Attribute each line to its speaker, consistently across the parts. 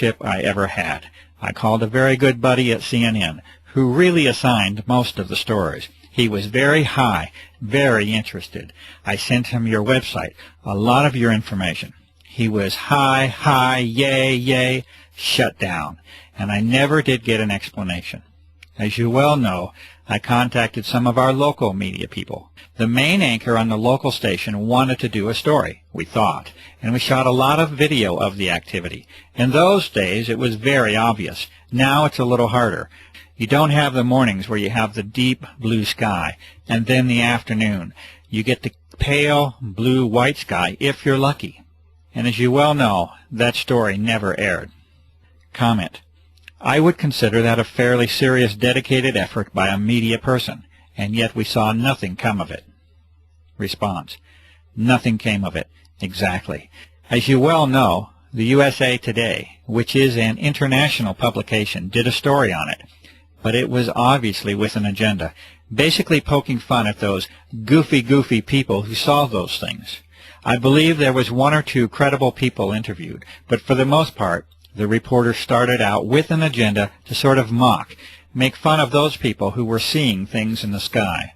Speaker 1: relationship I ever had. I called a very good buddy at CNN, who really assigned most of the stories. He was very high, very interested. I sent him your website, a lot of your information. He was hi, yay, yay, shut down, and I never did get an explanation. As you well know, I contacted some of our local media people. The main anchor on the local station wanted to do a story, we thought, and we shot a lot of video of the activity. In those days, it was very obvious. Now it's a little harder. You don't have the mornings where you have the deep blue sky, and then the afternoon. You get the pale blue-white sky if you're lucky. And as you well know, that story never aired. Comment. I would consider that a fairly serious, dedicated effort by a media person, and yet we saw nothing come of it. Response. Nothing came of it. Exactly. As you well know, the USA Today, which is an international publication, did a story on it, but it was obviously with an agenda, basically poking fun at those goofy people who saw those things. I believe there was one or two credible people interviewed, but for the most part, the reporter started out with an agenda to sort of mock, make fun of those people who were seeing things in the sky.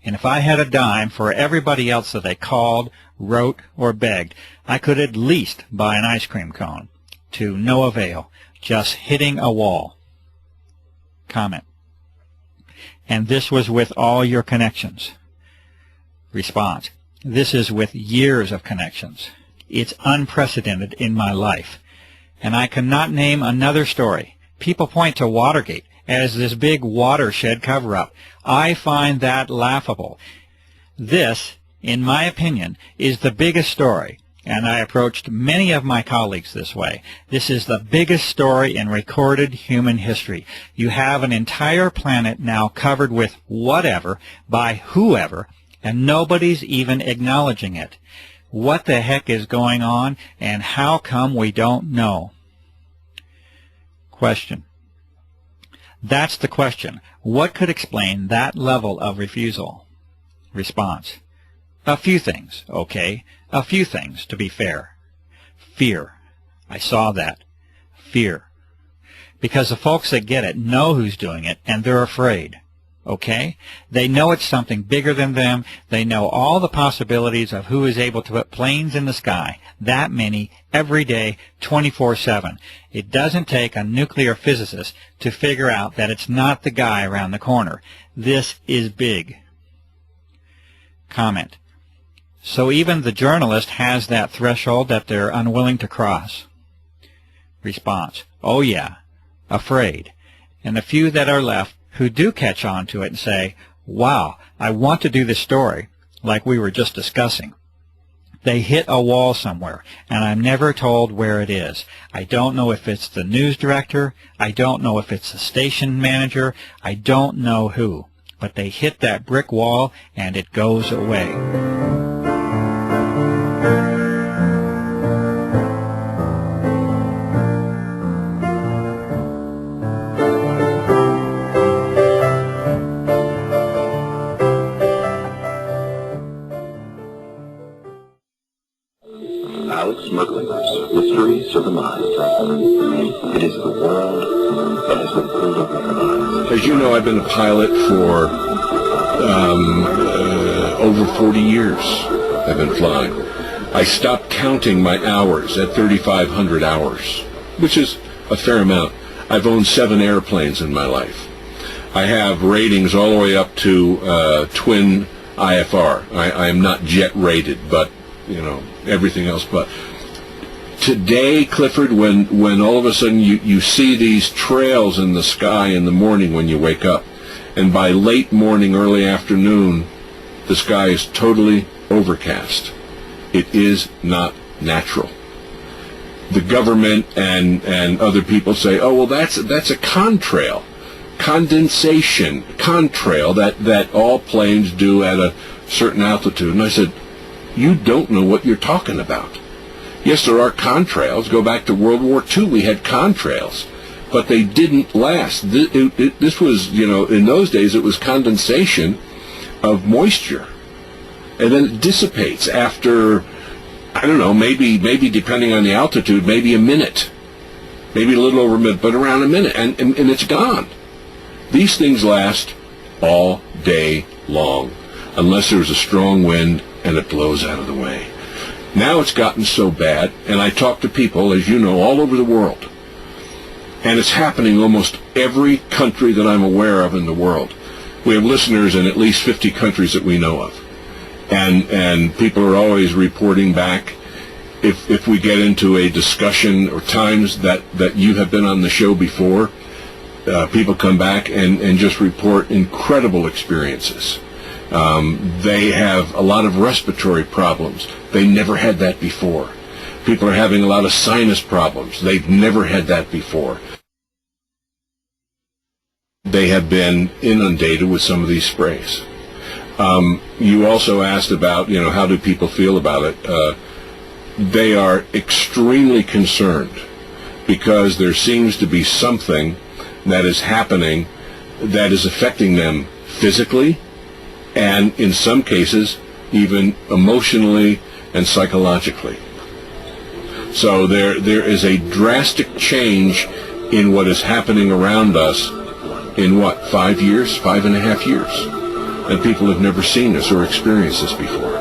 Speaker 1: And if I had a dime for everybody else that they called, wrote, or begged, I could at least buy an ice cream cone. To no avail, just hitting a wall. Comment. And this was with all your connections. Response. This is with years of connections. It's unprecedented in my life. And I cannot name another story. People point to Watergate as this big watershed cover-up. I find that laughable. This, in my opinion, is the biggest story, and I approached many of my colleagues this way. This is the biggest story in recorded human history. You have an entire planet now covered with whatever by whoever, and nobody's even acknowledging it. What the heck is going on, and how come we don't know? Question. That's the question. What could explain that level of refusal? Response. A few things, okay? A few things, to be fair. Fear. I saw that. Fear. Because the folks that get it know who's doing it, and they're afraid. Okay? They know it's something bigger than them. They know all the possibilities of who is able to put planes in the sky, that many, every day, 24/7. It doesn't take a nuclear physicist to figure out that it's not the guy around the corner. This is big. Comment. So even the journalist has that threshold that they're unwilling to cross? Response. Oh yeah, afraid. And the few that are left who do catch on to it and say, wow, I want to do this story, like we were just discussing. They hit a wall somewhere, and I'm never told where it is. I don't know if it's the news director. I don't know if it's the station manager. I don't know who. But they hit that brick wall, and it goes away.
Speaker 2: Smugglers, mysteries of the mind. It is the world that has been pulled over our eyes.
Speaker 3: As you know, I've been a pilot for over 40 years. I've been flying. I stopped counting my hours at 3,500 hours, which is a fair amount. I've owned 7 airplanes in my life. I have ratings all the way up to twin IFR. I am not jet rated, but you know, everything else. But today, Clifford, when all of a sudden you see these trails in the sky in the morning when you wake up, and by late morning, early afternoon, the sky is totally overcast. It is not natural. The government and other people say, oh, well, that's a contrail, condensation contrail that all planes do at a certain altitude. And I said, you don't know what you're talking about. Yes, there are contrails. Go back to World War II. We had contrails, but they didn't last. This was, you know, in those days it was condensation of moisture, and then it dissipates after, I don't know, maybe depending on the altitude, maybe a minute. maybe a little over a minute, but around a minute, and it's gone. These things last all day long, unless there's a strong wind and it blows out of the way. Now it's gotten so bad, and I talk to people, as you know, all over the world, and it's happening almost every country that I'm aware of in the world. We have listeners in at least 50 countries that we know of, and people are always reporting back. If we get into a discussion or times that you have been on the show before, people come back and just report incredible experiences. They have a lot of respiratory problems. They never had that before. People are having a lot of sinus problems. They've never had that before. They have been inundated with some of these sprays. You also asked about, how do people feel about it? They are extremely concerned because there seems to be something that is happening that is affecting them physically and in some cases even emotionally and psychologically. So there is a drastic change in what is happening around us in 5 years, 5.5 years. And people have never seen this or experienced this before.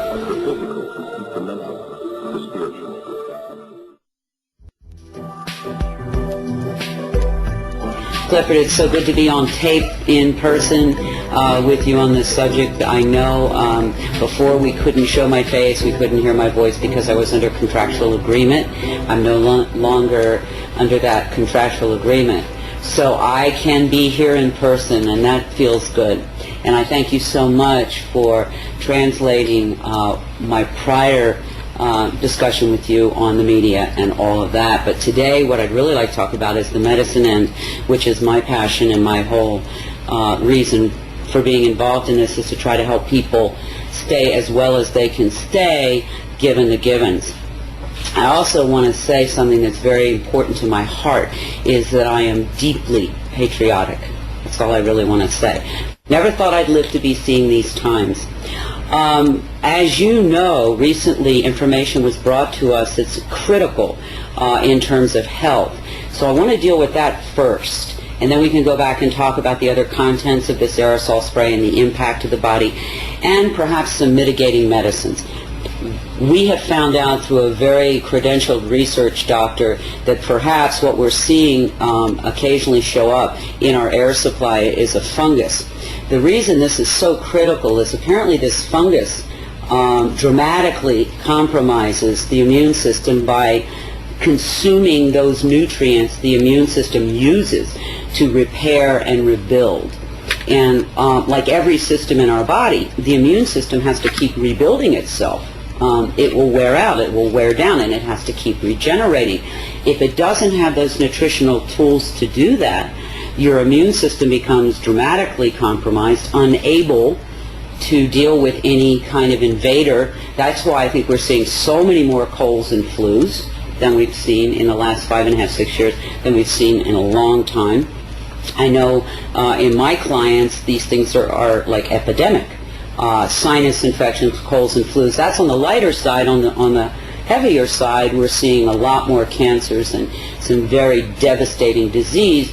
Speaker 4: Clifford, it's so good to be on tape in person with you on this subject. I know before we couldn't show my face, we couldn't hear my voice because I was under contractual agreement. I'm no longer under that contractual agreement. So I can be here in person, and that feels good. And I thank you so much for translating my prior discussion with you on the media and all of that. But today what I'd really like to talk about is the medicine end, which is my passion, and my whole reason for being involved in this is to try to help people stay as well as they can stay given the givens. I also want to say something that's very important to my heart, is that I am deeply patriotic. That's all I really want to say. Never thought I'd live to be seeing these times. As you know, recently information was brought to us that's critical in terms of health. So I want to deal with that first, and then we can go back and talk about the other contents of this aerosol spray and the impact to the body, and perhaps some mitigating medicines. We have found out through a very credentialed research doctor that perhaps what we're seeing occasionally show up in our air supply is a fungus. The reason this is so critical is apparently this fungus dramatically compromises the immune system by consuming those nutrients the immune system uses to repair and rebuild. And like every system in our body, the immune system has to keep rebuilding itself. It will wear out, it will wear down, and it has to keep regenerating. If it doesn't have those nutritional tools to do that, your immune system becomes dramatically compromised, unable to deal with any kind of invader. That's why I think we're seeing so many more colds and flus than we've seen in the last 5.5, 6 years, than we've seen in a long time. I know in my clients, these things are like epidemic. Sinus infections, colds and flus. That's on the lighter side. On the heavier side, we're seeing a lot more cancers and some very devastating disease,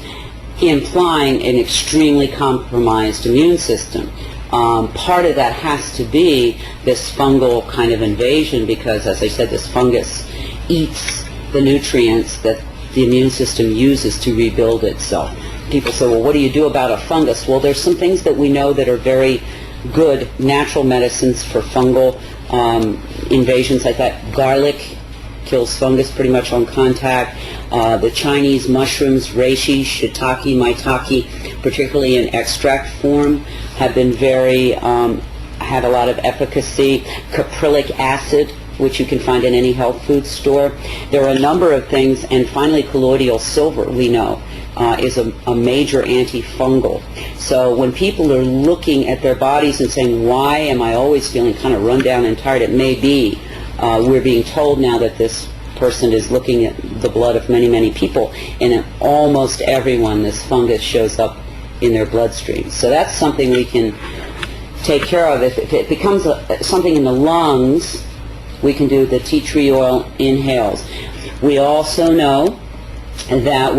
Speaker 4: implying an extremely compromised immune system. Part of that has to be this fungal kind of invasion because, as I said, this fungus eats the nutrients that the immune system uses to rebuild itself. People say, well, what do you do about a fungus? Well, there's some things that we know that are very good natural medicines for fungal invasions like that. Garlic kills fungus pretty much on contact. The Chinese mushrooms, reishi, shiitake, maitake, particularly in extract form, have been had a lot of efficacy. Caprylic acid, which you can find in any health food store. There are a number of things, and finally colloidal silver, we know, is a major antifungal. So when people are looking at their bodies and saying, why am I always feeling kind of run down and tired, it may be we're being told now that this person is looking at the blood of many, many people, and in almost everyone this fungus shows up in their bloodstream. So that's something we can take care of. If it becomes something in the lungs, we can do the tea tree oil inhales. We also know that